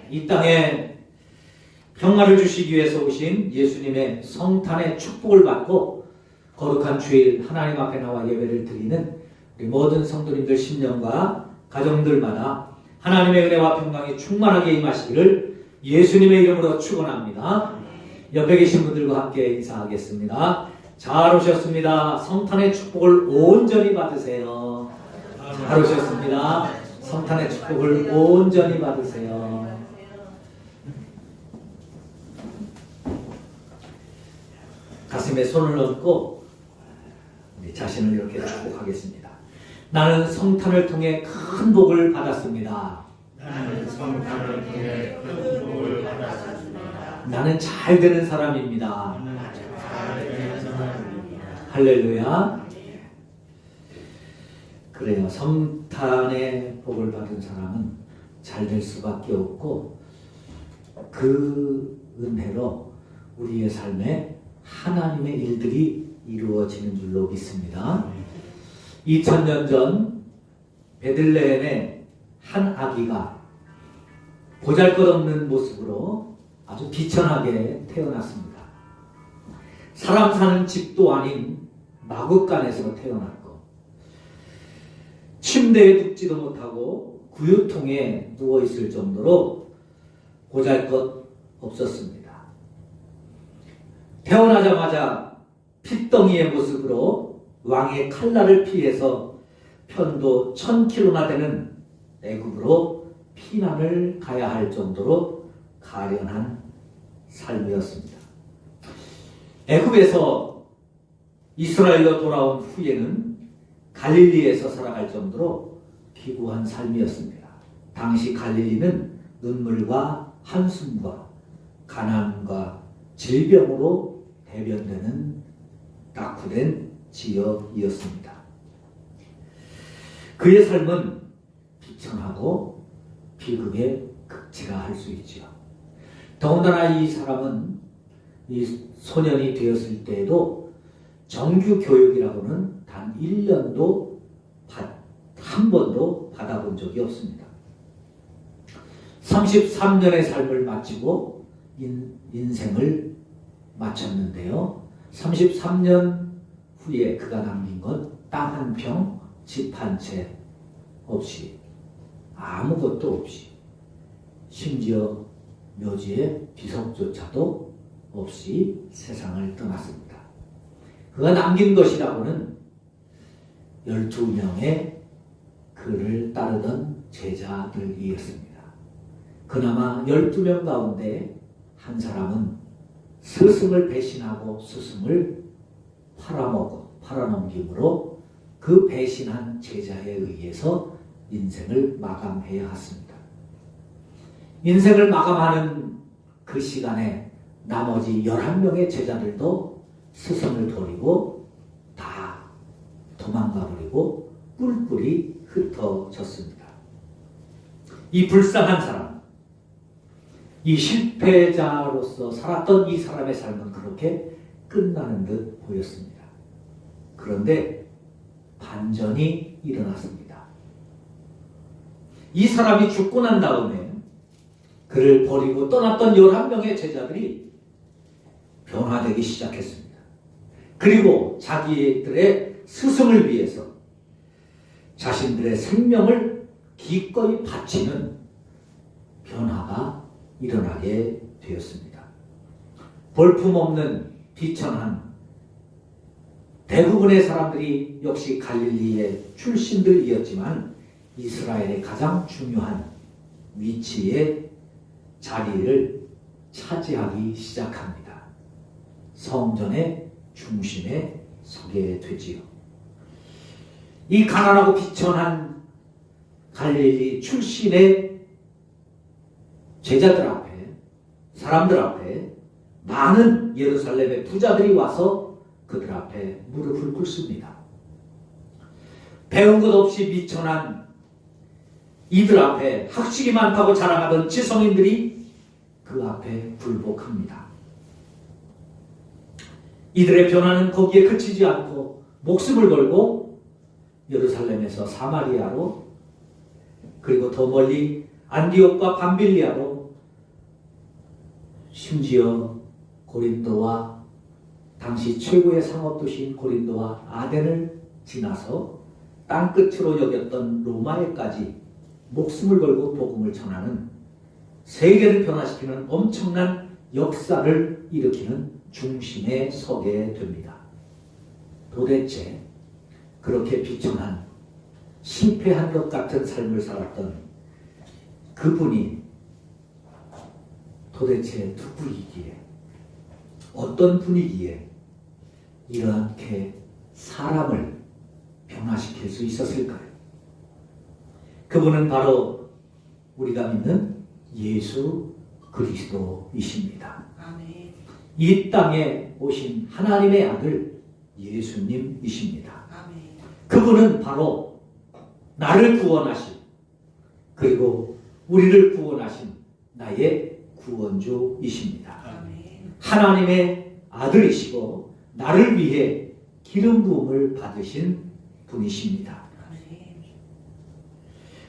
이 땅에 평화를 주시기 위해서 오신 예수님의 성탄의 축복을 받고 거룩한 주일 하나님 앞에 나와 예배를 드리는 우리 모든 성도님들 심령과 가정들마다 하나님의 은혜와 평강이 충만하게 임하시기를 예수님의 이름으로 축원합니다. 옆에 계신 분들과 함께 인사하겠습니다. 잘 오셨습니다. 성탄의 축복을 온전히 받으세요. 잘 오셨습니다. 성탄의 축복을 온전히 받으세요. 가슴에 손을 얹고 우리 자신을 이렇게 축복하겠습니다. 나는 성탄을 통해 큰 복을 받았습니다. 나는 성탄을 통해 큰 복을 받았습니다. 나는 잘 되는 사람입니다. 나는 잘 되는 사람입니다. 할렐루야. 그래요. 성탄의 복을 받은 사람은 잘 될 수밖에 없고 그 은혜로 우리의 삶에 하나님의 일들이 이루어지는 줄로 믿습니다. 2000년 전 베들레헴의 한 아기가 보잘것없는 모습으로 아주 비천하게 태어났습니다. 사람 사는 집도 아닌 마구간에서 태어났고 침대에 눕지도 못하고 구유통에 누워있을 정도로 보잘것 없었습니다. 태어나자마자 핏덩이의 모습으로 왕의 칼날을 피해서 편도 1000km나 되는 애굽으로 피난을 가야 할 정도로 가련한 삶이었습니다. 애굽에서 이스라엘로 돌아온 후에는 갈릴리에서 살아갈 정도로 기구한 삶이었습니다. 당시 갈릴리는 눈물과 한숨과 가난과 질병으로 대변되는 낙후된 지역이었습니다. 그의 삶은 비천하고 비극에 극치라 할 수 있지요. 더군다나 이 사람은 이 소년이 되었을 때에도 정규 교육이라고는 단 1년도 한 번도 받아본 적이 없습니다. 33년의 삶을 마치고 인생을 마쳤는데요. 33년 후에 그가 남긴 건 땅 한 평, 집 한 채 없이 아무것도 없이 심지어 묘지에 비석조차도 없이 세상을 떠났습니다. 그가 남긴 것이라고는 12명의 그를 따르던 제자들이었습니다. 그나마 12명 가운데 한 사람은 스승을 배신하고 스승을 팔아넘김으로 그 배신한 제자에 의해서 인생을 마감해야 했습니다. 인생을 마감하는 그 시간에 나머지 11명의 제자들도 스승을 버리고 다 도망가 버리고 뿔뿔이 흩어졌습니다. 이 불쌍한 사람, 이 실패자로서 살았던 이 사람의 삶은 그렇게 끝나는 듯 보였습니다. 그런데 반전이 일어났습니다. 이 사람이 죽고 난 다음에 그를 버리고 떠났던 11명의 제자들이 변화되기 시작했습니다. 그리고 자기들의 스승을 위해서 자신들의 생명을 기꺼이 바치는 변화가 일어나게 되었습니다. 볼품없는 비천한 대부분의 사람들이 역시 갈릴리의 출신들이었지만 이스라엘의 가장 중요한 위치에 자리를 차지하기 시작합니다. 성전의 중심에 서게 되지요. 이 가난하고 비천한 갈릴리 출신의 제자들 앞에, 사람들 앞에 많은 예루살렘의 부자들이 와서 그들 앞에 무릎을 꿇습니다. 배운 것 없이 비천한 이들 앞에 학식이 많다고 자랑하던 지성인들이 그 앞에 굴복합니다. 이들의 변화는 거기에 그치지 않고 목숨을 걸고 예루살렘에서 사마리아로 그리고 더 멀리 안디옥과 밤빌리아로 심지어 고린도와 당시 최고의 상업도시인 고린도와 아덴을 지나서 땅끝으로 여겼던 로마에까지 목숨을 걸고 복음을 전하는, 세계를 변화시키는 엄청난 역사를 일으키는 중심에 서게 됩니다. 도대체 그렇게 비천한, 실패한 것 같은 삶을 살았던 그분이 도대체 누구이기에, 어떤 분이기에 이렇게 사람을 변화시킬 수 있었을까요? 그분은 바로 우리가 믿는 예수 그리스도이십니다. 아멘. 이 땅에 오신 하나님의 아들 예수님이십니다. 아멘. 그분은 바로 나를 구원하신, 그리고 우리를 구원하신 나의 구원주이십니다. 아멘. 하나님의 아들이시고 나를 위해 기름 부음을 받으신 분이십니다. 아멘.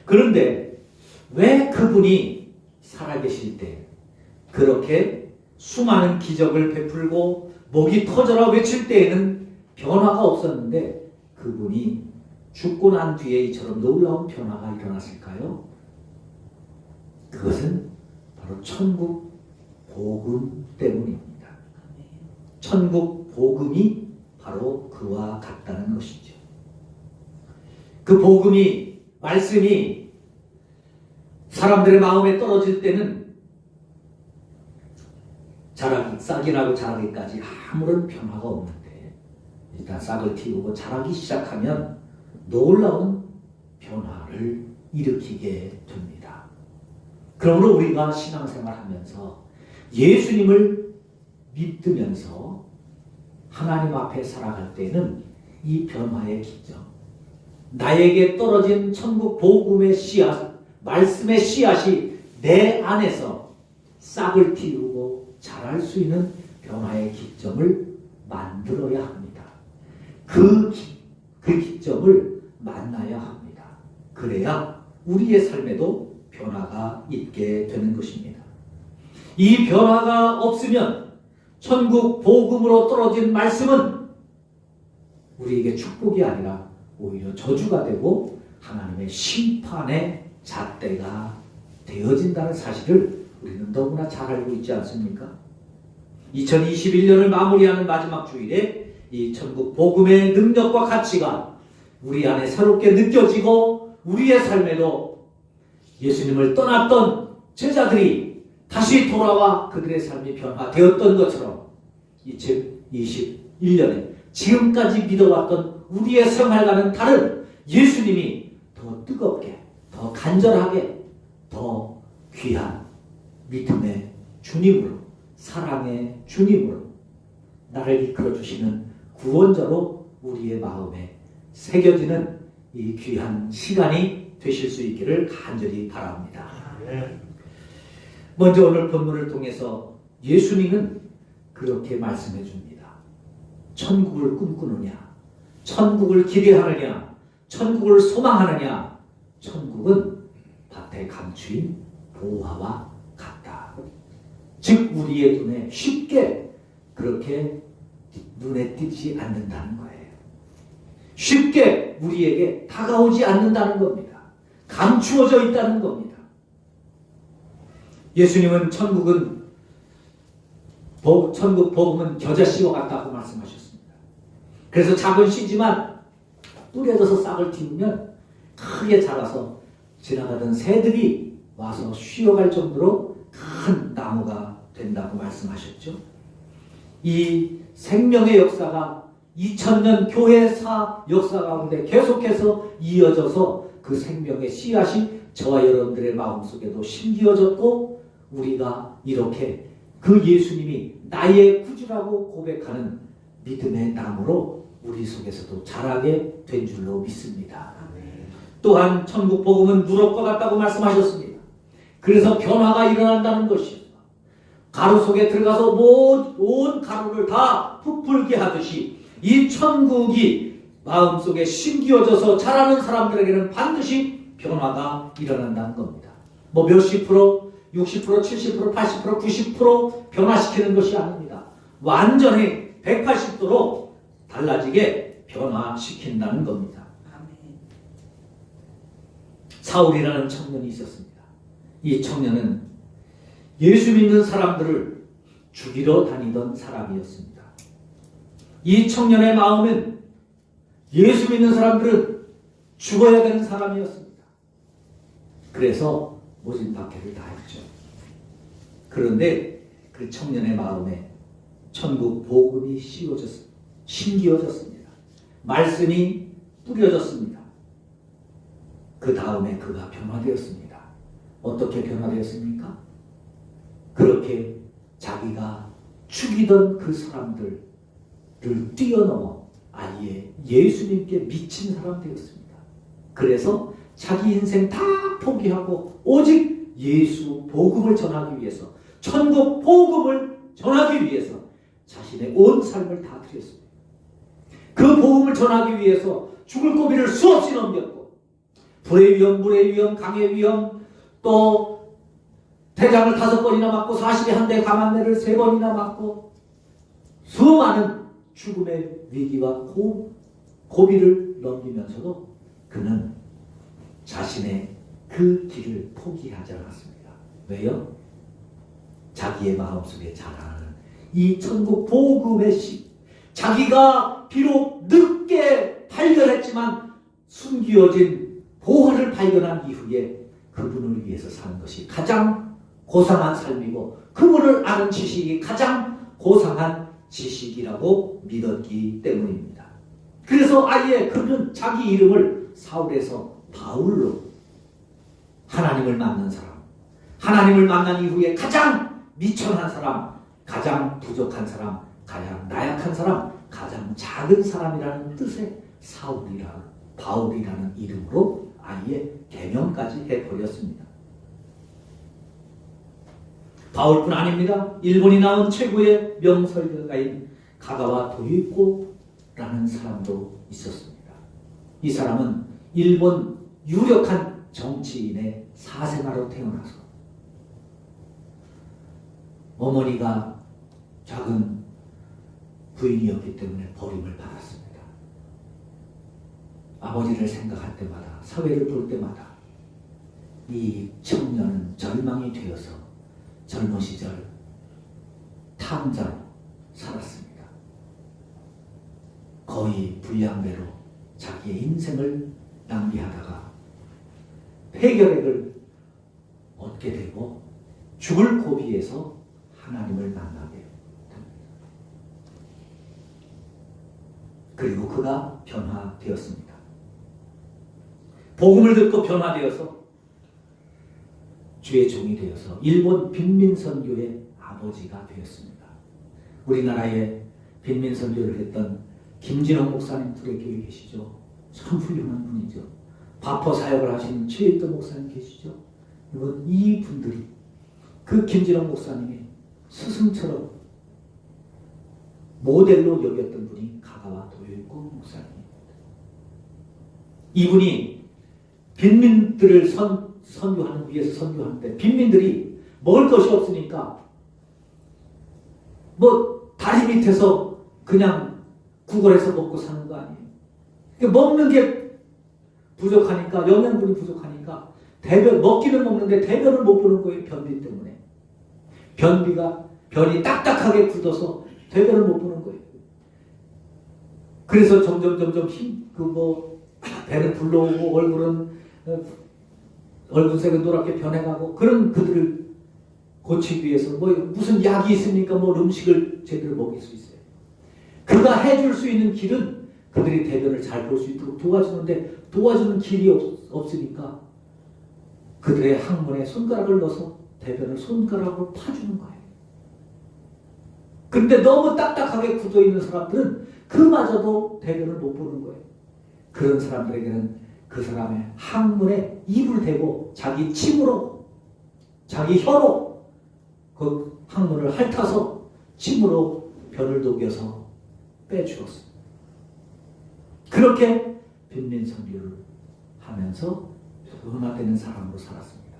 그런데 왜 그분이 살아계실 때 그렇게 수많은 기적을 베풀고 목이 터져라 외칠 때에는 변화가 없었는데 그분이 죽고 난 뒤에 이처럼 놀라운 변화가 일어났을까요? 그것은 바로 천국 복음 때문입니다. 천국 복음이 바로 그와 같다는 것이죠. 그 복음이, 말씀이 사람들의 마음에 떨어질 때는 싹이 나고 자라기까지 아무런 변화가 없는데, 일단 싹을 틔우고 자라기 시작하면 놀라운 변화를 일으키게 됩니다. 그러므로 우리가 신앙생활하면서 예수님을 믿으면서 하나님 앞에 살아갈 때는 이 변화의 기점, 나에게 떨어진 천국 복음의 씨앗, 말씀의 씨앗이 내 안에서 싹을 틔우고 자랄 수 있는 변화의 기점을 만들어야 합니다. 그 기점을 만나야 합니다. 그래야 우리의 삶에도 변화가 있게 되는 것입니다. 이 변화가 없으면 천국 복음으로 떨어진 말씀은 우리에게 축복이 아니라 오히려 저주가 되고 하나님의 심판의 잣대가 되어진다는 사실을 우리는 너무나 잘 알고 있지 않습니까? 2021년을 마무리하는 마지막 주일에 이 천국 복음의 능력과 가치가 우리 안에 새롭게 느껴지고 우리의 삶에도 예수님을 떠났던 제자들이 다시 돌아와 그들의 삶이 변화되었던 것처럼 2021년에 지금까지 믿어왔던 우리의 생활과는 다른 예수님이 더 뜨겁게, 더 간절하게, 더 귀한 믿음의 주님으로, 사랑의 주님으로 나를 이끌어주시는 구원자로 우리의 마음에 새겨지는 이 귀한 시간이 되실 수 있기를 간절히 바랍니다. 먼저 오늘 본문을 통해서 예수님은 그렇게 말씀해 줍니다. 천국을 꿈꾸느냐, 천국을 기대하느냐, 천국을 소망하느냐, 천국은 밭에 감추인 보화와 같다. 즉 우리의 눈에 쉽게 그렇게 눈에 띄지 않는다는 거예요. 쉽게 우리에게 다가오지 않는다는 겁니다. 감추어져 있다는 겁니다. 예수님은 천국 복음은 겨자씨와 같다고 말씀하셨습니다. 그래서 작은 씨지만 뿌려져서 싹을 틔우면 크게 자라서 지나가던 새들이 와서 쉬어갈 정도로 큰 나무가 된다고 말씀하셨죠. 이 생명의 역사가 2000년 교회사 역사 가운데 계속해서 이어져서 그 생명의 씨앗이 저와 여러분들의 마음속에도 심기어졌고 우리가 이렇게 그 예수님이 나의 구주라고 고백하는 믿음의 나무로 우리 속에서도 자라게 된 줄로 믿습니다. 또한 천국 복음은 누룩과 같다고 말씀하셨습니다. 그래서 변화가 일어난다는 것이죠. 가루 속에 들어가서 온 가루를 다 부풀게 하듯이 이 천국이 마음속에 심기어져서 자라는 사람들에게는 반드시 변화가 일어난다는 겁니다. 몇십 프로, 60%, 70%, 80%, 90% 변화시키는 것이 아닙니다. 완전히 180도로 달라지게 변화시킨다는 겁니다. 사울이라는 청년이 있었습니다. 이 청년은 예수 믿는 사람들을 죽이러 다니던 사람이었습니다. 이 청년의 마음은 예수 믿는 사람들은 죽어야 되는 사람이었습니다. 그래서 모진 박해를 다했죠. 그런데 그 청년의 마음에 천국 복음이 심기어졌습니다. 말씀이 뿌려졌습니다. 그 다음에 그가 변화되었습니다. 어떻게 변화되었습니까? 그렇게 자기가 죽이던 그 사람들을 뛰어넘어 아예 예수님께 미친 사람 되었습니다. 그래서 자기 인생 다 포기하고 오직 예수 복음을 전하기 위해서, 천국 복음을 전하기 위해서 자신의 온 삶을 다 드렸습니다. 그 복음을 전하기 위해서 죽을 고비를 수없이 넘겼고, 불의 위험, 물의 위험, 강의 위험, 또 대장을 5번이나 맞고 40에 한 대 감한내를 3번이나 맞고 수많은 죽음의 위기와 고비를 넘기면서도 그는 자신의 그 길을 포기하지 않았습니다. 왜요? 자기의 마음속에 자라는 이 천국 복음의 씨, 자기가 비록 늦게 발견했지만 숨겨진 보화를 발견한 이후에 그분을 위해서 사는 것이 가장 고상한 삶이고, 그분을 아는 지식이 가장 고상한 지식이라고 믿었기 때문입니다. 그래서 아예 그는 자기 이름을 사울에서 바울로, 하나님을 만난 사람, 하나님을 만난 이후에 가장 미천한 사람, 가장 부족한 사람, 가장 나약한 사람, 가장 작은 사람이라는 뜻의 바울이라는 이름으로 아예 개명까지 해버렸습니다. 바울뿐 아닙니다. 일본이 낳은 최고의 명설가인 가가와 도요코라는 사람도 있었습니다. 이 사람은 일본 유력한 정치인의 사생아로 태어나서 어머니가 작은 부인이었기 때문에 버림을 받았습니다. 아버지를 생각할 때마다, 사회를 볼 때마다 이 청년은 절망이 되어서 젊은 시절 탕자로 살았습니다. 거의 불량배로 자기의 인생을 낭비하다가 폐결핵을 얻게 되고 죽을 고비에서 하나님을 만나게 됩니다. 그리고 그가 변화되었습니다. 복음을 듣고 변화되어서 주의 종이 되어서 일본 빈민선교의 아버지가 되었습니다. 우리나라에 빈민선교를 했던 김진홍 목사님 두레교에 계시죠. 참 훌륭한 분이죠. 바퍼 사역을 하시는 최일도 목사님 계시죠. 이 분들이 그 김진홍 목사님의 스승처럼 모델로 여겼던 분이 가가와 도요코 목사님입니다. 이분이 빈민들을 선교하는 위해서 선교하는데, 빈민들이 먹을 것이 없으니까 다리 밑에서 그냥 구걸해서 먹고 사는 거 아니에요. 먹는 게 부족하니까, 영양분이 부족하니까 먹기는 먹는데 대변을 못 보는 거예요. 변비 때문에. 변이 딱딱하게 굳어서 대변을 못 보는 거예요. 그래서 점점 배는 불러오고 얼굴색은 노랗게 변해가고, 그런 그들을 고치기 위해서 무슨 약이 있으니까 음식을 제대로 먹일 수 있어요. 그가 해줄 수 있는 길은 그들이 대변을 잘 볼 수 있도록 도와주는데, 도와주는 길이 없으니까 그들의 항문에 손가락을 넣어서 대변을 손가락으로 파주는 거예요. 그런데 너무 딱딱하게 굳어있는 사람들은 그마저도 대변을 못 보는 거예요. 그런 사람들에게는 그 사람의 항문에 입을 대고 자기 침으로, 자기 혀로 그 항문을 핥아서 침으로 변을 녹여서 빼주었습니다. 그렇게 빈민선교를 하면서 변화되는 사람으로 살았습니다.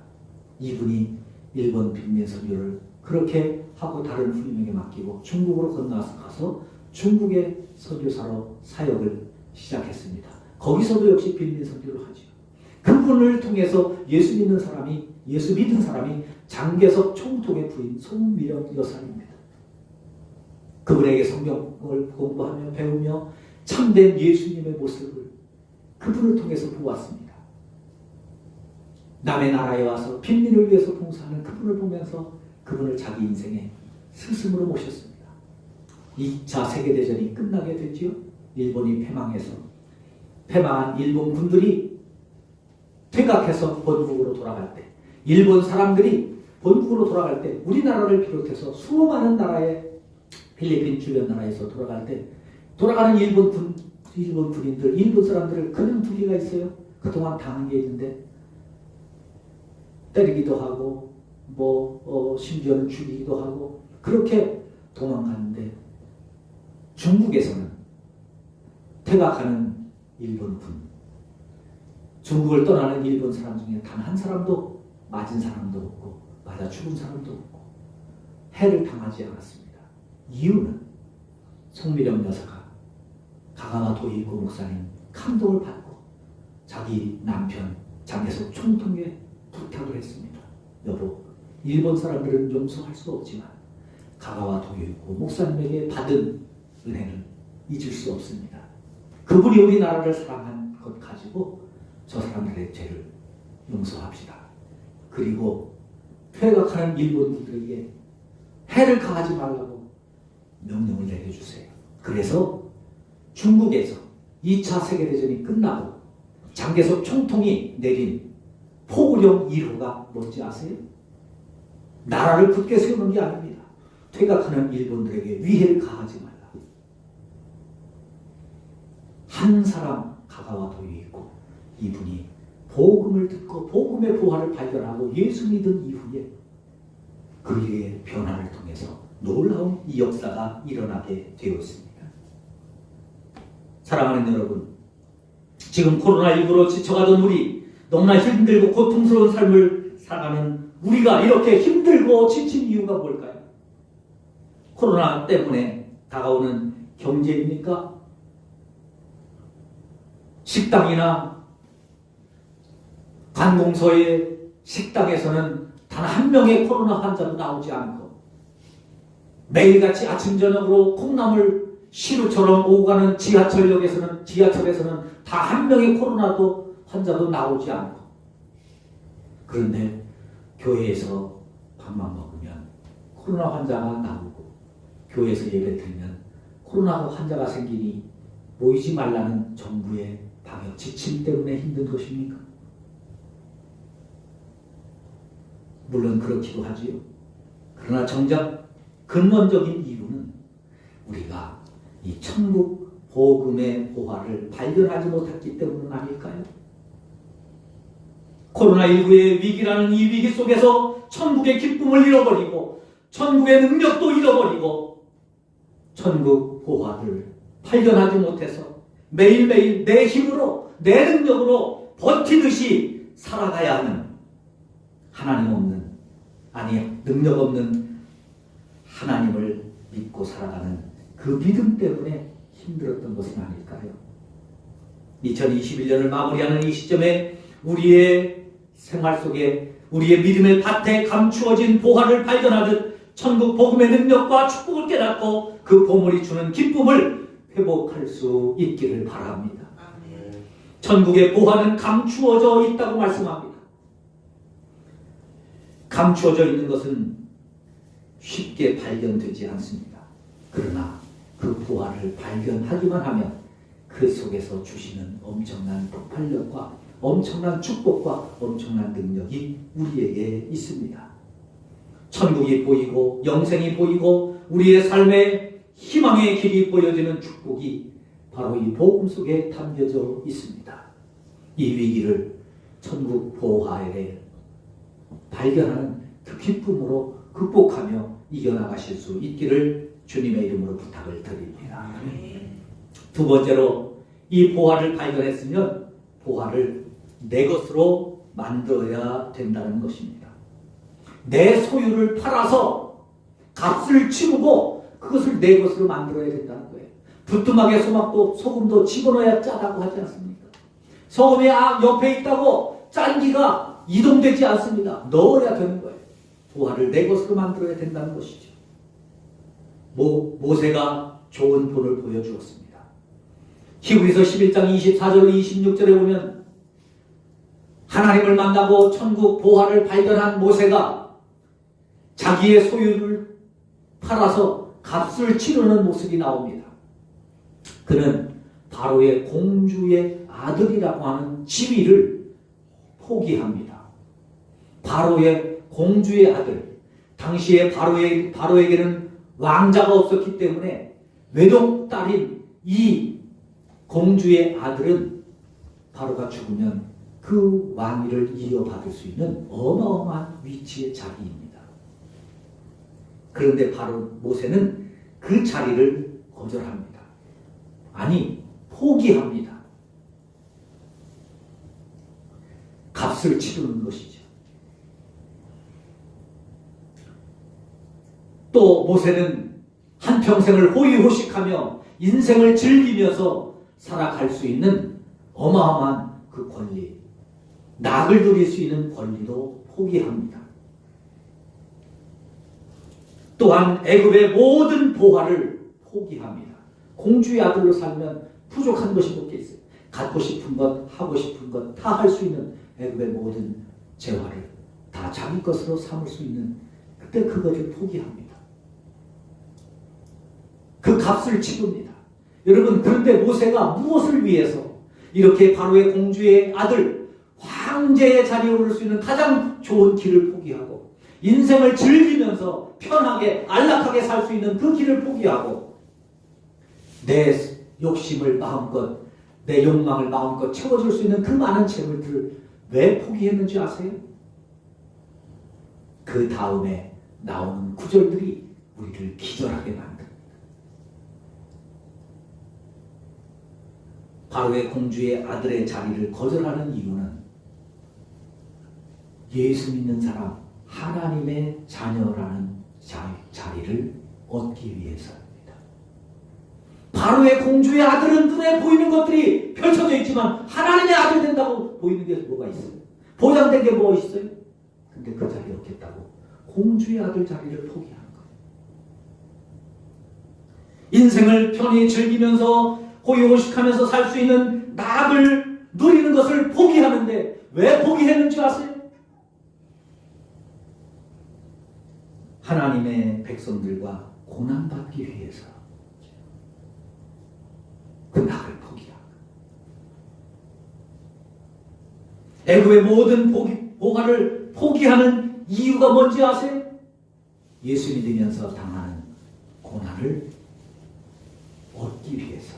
이분이 일본 빈민 선교를 그렇게 하고 다른 후임에게 맡기고 중국으로 건너서 가서 중국의 선교사로 사역을 시작했습니다. 거기서도 역시 빈민 선교를 하죠. 그분을 통해서 예수 믿는 사람이 장개석 총독의 부인 송미령 여사입니다. 그분에게 성경을 공부하며 배우며 참된 예수님의 모습을 그분을 통해서 보았습니다. 남의 나라에 와서 빈민을 위해서 봉사하는 그분을 보면서 그분을 자기 인생의 스승으로 모셨습니다. 2차 세계대전이 끝나게 되지요. 일본이 패망한 일본 군들이 퇴각해서 본국으로 돌아갈 때, 일본 사람들이 본국으로 돌아갈 때, 우리나라를 비롯해서 수많은 나라의 필리핀 주변 나라에서 돌아갈 때, 돌아가는 일본 군인들, 일본 사람들을 그냥 두기가 있어요. 그동안 당한 게 있는데 때리기도 하고 심지어는 죽이기도 하고 그렇게 도망가는데, 중국에서는 퇴각하는 일본 군, 중국을 떠나는 일본 사람 중에 단 한 사람도 맞은 사람도 없고 맞아 죽은 사람도 없고 해를 당하지 않았습니다. 이유는 송미령 여사가 가가와 도이고 목사님 감동을 받고 자기 남편 장개석 총통에 부탁을 했습니다. 여보, 일본 사람들은 용서할 수 없지만 가가와 도이고 목사님에게 받은 은혜는 잊을 수 없습니다. 그분이 우리나라를 사랑한 것 가지고 저 사람들의 죄를 용서합시다. 그리고 퇴각하는 일본인들에게 해를 가하지 말라고 명령을 내려주세요. 그래서 중국에서 2차 세계대전이 끝나고 장개석 총통이 내린 포구령 1호가 뭔지 아세요? 나라를 굳게 세우는 게 아닙니다. 퇴각하는 일본들에게 위해를 가하지 말라. 한 사람 가가와 도이 있고 이분이 복음을 듣고 복음의 부활을 발견하고 예수 믿은 이후에 그의 변화를 통해서 놀라운 이 역사가 일어나게 되었습니다. 사랑하는 여러분, 지금 코로나19로 지쳐가던 우리, 너무나 힘들고 고통스러운 삶을 살아가는 우리가 이렇게 힘들고 지친 이유가 뭘까요? 코로나 때문에 다가오는 경제입니까? 식당이나 관공서의 식당에서는 단 한 명의 코로나 환자도 나오지 않고 매일같이 아침 저녁으로 콩나물 시루처럼 오고 가는 지하철에서는 다 한 명의 코로나도 환자도 나오지 않고, 그런데 교회에서 밥만 먹으면 코로나 환자가 나오고 교회에서 예배 드리면 코로나 환자가 생기니 모이지 말라는 정부의 방역 지침 때문에 힘든 것입니까? 물론 그렇기도 하지요. 그러나 정작 근원적인 이유는 우리가 이 천국 복음의 보화를 발견하지 못했기 때문은 아닐까요? 코로나19의 위기라는 이 위기 속에서 천국의 기쁨을 잃어버리고 천국의 능력도 잃어버리고 천국 보화를 발견하지 못해서 매일매일 내 힘으로 내 능력으로 버티듯이 살아가야 하는 하나님 없는, 능력 없는 하나님을 믿고 살아가는 그 믿음 때문에 힘들었던 것은 아닐까요? 2021년을 마무리하는 이 시점에 우리의 생활 속에 우리의 믿음의 밭에 감추어진 보화를 발견하듯 천국 복음의 능력과 축복을 깨닫고 그 보물이 주는 기쁨을 회복할 수 있기를 바랍니다. 천국의 보화는 감추어져 있다고 말씀합니다. 감추어져 있는 것은 쉽게 발견되지 않습니다. 그러나 그 보화를 발견하기만 하면 그 속에서 주시는 엄청난 폭발력과 엄청난 축복과 엄청난 능력이 우리에게 있습니다. 천국이 보이고 영생이 보이고 우리의 삶의 희망의 길이 보여지는 축복이 바로 이 복음 속에 담겨져 있습니다. 이 위기를 천국 보화에 발견하는 그 기쁨으로 극복하며 이겨나가실 수 있기를 주님의 이름으로 부탁을 드립니다. 두 번째로, 이 보화를 발견했으면 보화를 내 것으로 만들어야 된다는 것입니다. 내 소유를 팔아서 값을 치르고 그것을 내 것으로 만들어야 된다는 거예요. 부뚜막에 소금도 집어넣어야 짜다고 하지 않습니까? 소금이 옆에 있다고 짠기가 이동되지 않습니다. 넣어야 되는 거예요. 보화를 내 것으로 만들어야 된다는 것이죠. 모세가 좋은 본을 보여주었습니다. 히브리서 11장 24절 26절에 보면 하나님을 만나고 천국 보화를 발견한 모세가 자기의 소유를 팔아서 값을 치르는 모습이 나옵니다. 그는 바로의 공주의 아들이라고 하는 지위를 포기합니다. 바로의 공주의 아들. 당시에 바로에게는 왕자가 없었기 때문에 외동딸인 이 공주의 아들은 바로가 죽으면 그 왕위를 이어받을 수 있는 어마어마한 위치의 자리입니다. 그런데 바로 모세는 그 자리를 거절합니다. 아니, 포기합니다. 값을 치르는 것이죠. 또 모세는 한평생을 호의호식하며 인생을 즐기면서 살아갈 수 있는 어마어마한 그 권리, 낙을 누릴 수 있는 권리도 포기합니다. 또한 애굽의 모든 보화를 포기합니다. 공주의 아들로 살면 부족한 것이 몇 개 있어요. 갖고 싶은 것, 하고 싶은 것 다 할 수 있는 애굽의 모든 재화를 다 자기 것으로 삼을 수 있는 그때 그것을 포기합니다. 그 값을 치릅니다. 여러분, 그런데 모세가 무엇을 위해서 이렇게 바로의 공주의 아들, 황제의 자리에 오를 수 있는 가장 좋은 길을 포기하고 인생을 즐기면서 편하게 안락하게 살 수 있는 그 길을 포기하고 내 욕심을 마음껏, 내 욕망을 마음껏 채워줄 수 있는 그 많은 재물들을 왜 포기했는지 아세요? 그 다음에 나오는 구절들이 우리를 기절하게 만듭니다. 바로의 공주의 아들의 자리를 거절하는 이유는 예수 믿는 사람, 하나님의 자녀라는 자리를 얻기 위해서입니다. 바로의 공주의 아들은 눈에 보이는 것들이 펼쳐져 있지만 하나님의 아들 된다고 보이는 게 뭐가 있어요? 보장된 게 뭐 있어요? 근데 그 자리에 없겠다고 공주의 아들 자리를 포기하는 거예요. 인생을 편히 즐기면서 호의호식하면서 살 수 있는 낙을 누리는 것을 포기하는데 왜 포기했는지 아세요? 하나님의 백성들과 고난받기 위해서 그 낙을 포기합니다. 애굽의 모든 보화를 포기하는 이유가 뭔지 아세요? 예수 믿으면서 당하는 고난을 얻기 위해서.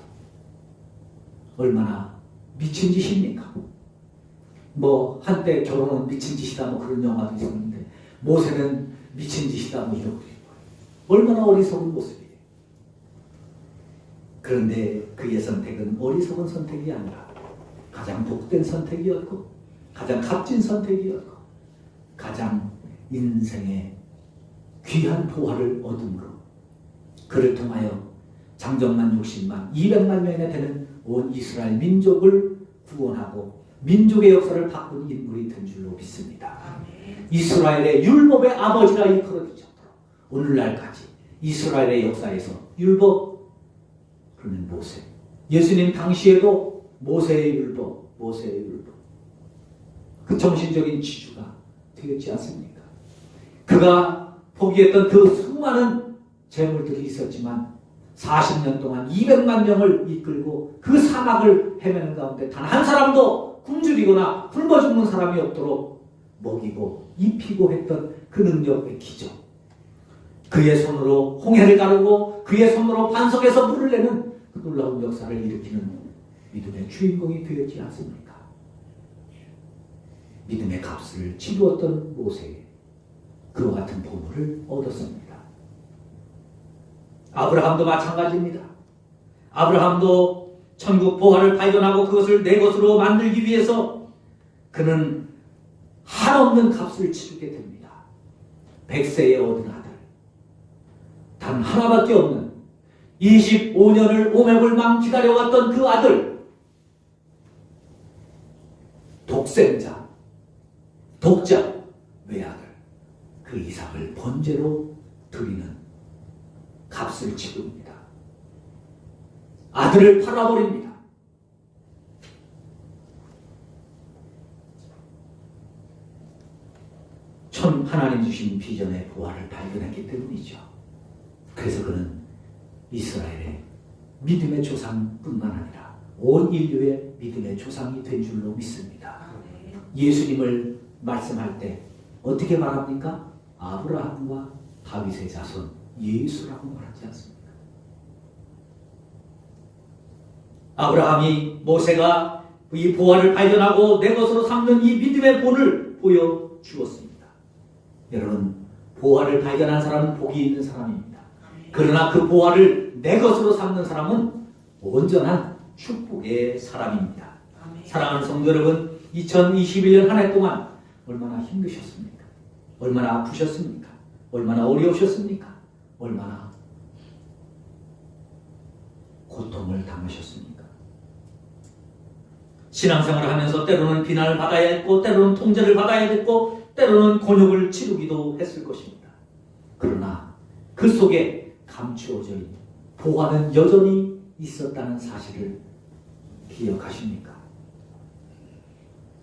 얼마나 미친 짓입니까? 한때 결혼은 미친 짓이다 그런 영화도 있었는데 모세는 미친 짓이다 이러고 있는 거예요. 얼마나 어리석은 모습이에요. 그런데 그의 선택은 어리석은 선택이 아니라 가장 복된 선택이었고 가장 값진 선택이었고 가장 인생의 귀한 보화를 얻음으로 그를 통하여 장정만 60만 200만 명이나 되는 온 이스라엘 민족을 구원하고 민족의 역사를 바꾼 인물이 된 줄로 믿습니다. 이스라엘의 율법의 아버지라 일컬어질 정도로 오늘날까지 이스라엘의 역사에서 율법, 그러면 모세. 예수님 당시에도 모세의 율법. 그 정신적인 지주가 되었지 않습니까? 그가 포기했던 그 수많은 재물들이 있었지만 40년 동안 200만 명을 이끌고 그 사막을 헤매는 가운데 단 한 사람도 굶주리거나 굶어 죽는 사람이 없도록 먹이고 입히고 했던 그 능력의 기적. 그의 손으로 홍해를 가르고 그의 손으로 반석에서 물을 내는 그 놀라운 역사를 일으키는 믿음의 주인공이 되었지 않습니까? 믿음의 값을 치루었던 모세, 그와 같은 보물을 얻었습니다. 아브라함도 마찬가지입니다. 아브라함도 천국 보화를 발견하고 그것을 내 것으로 만들기 위해서 그는 한없는 값을 치르게 됩니다. 100세에 얻은 아들, 단 하나밖에 없는 25년을 오매불망 기다려왔던 그 아들, 독생자, 독자, 외아들, 그 이삭을 번제로 드리는 값을 치릅니다. 아들을 팔아버립니다. 하나님 주신 비전의 부활을 발견했기 때문이죠. 그래서 그는 이스라엘의 믿음의 조상뿐만 아니라 온 인류의 믿음의 조상이 된 줄로 믿습니다. 예수님을 말씀할 때 어떻게 말합니까? 아브라함과 다윗의 자손 예수라고 말하지 않습니까? 아브라함이 모세가 이 부활을 발견하고 내 것으로 삼는 이 믿음의 본을 보여주었습니다. 여러분, 부활을 발견한 사람은 복이 있는 사람입니다. 그러나 그 부활을 내 것으로 삼는 사람은 온전한 축복의 사람입니다. 사랑하는 성도 여러분, 2021년 한 해 동안 얼마나 힘드셨습니까? 얼마나 아프셨습니까? 얼마나 어려우셨습니까? 얼마나 고통을 당하셨습니까? 신앙생활을 하면서 때로는 비난을 받아야 했고, 때로는 통제를 받아야 했고, 때로는 곤욕을 치르기도 했을 것입니다. 그러나 그 속에 감추어져 있는 보화는 여전히 있었다는 사실을 기억하십니까?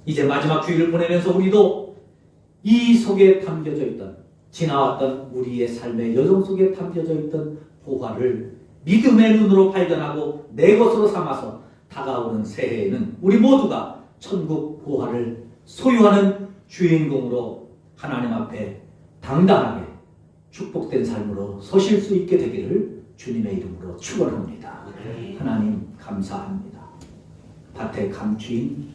이제 마지막 주일을 보내면서 우리도 이 속에 담겨져 있던, 지나왔던 우리의 삶의 여정 속에 담겨져 있던 보화를 믿음의 눈으로 발견하고 내 것으로 삼아서 다가오는 새해에는 우리 모두가 천국 보화를 소유하는 주인공으로 하나님 앞에 당당하게 축복된 삶으로 서실 수 있게 되기를 주님의 이름으로 축원합니다. 하나님 감사합니다. 밭에 감추인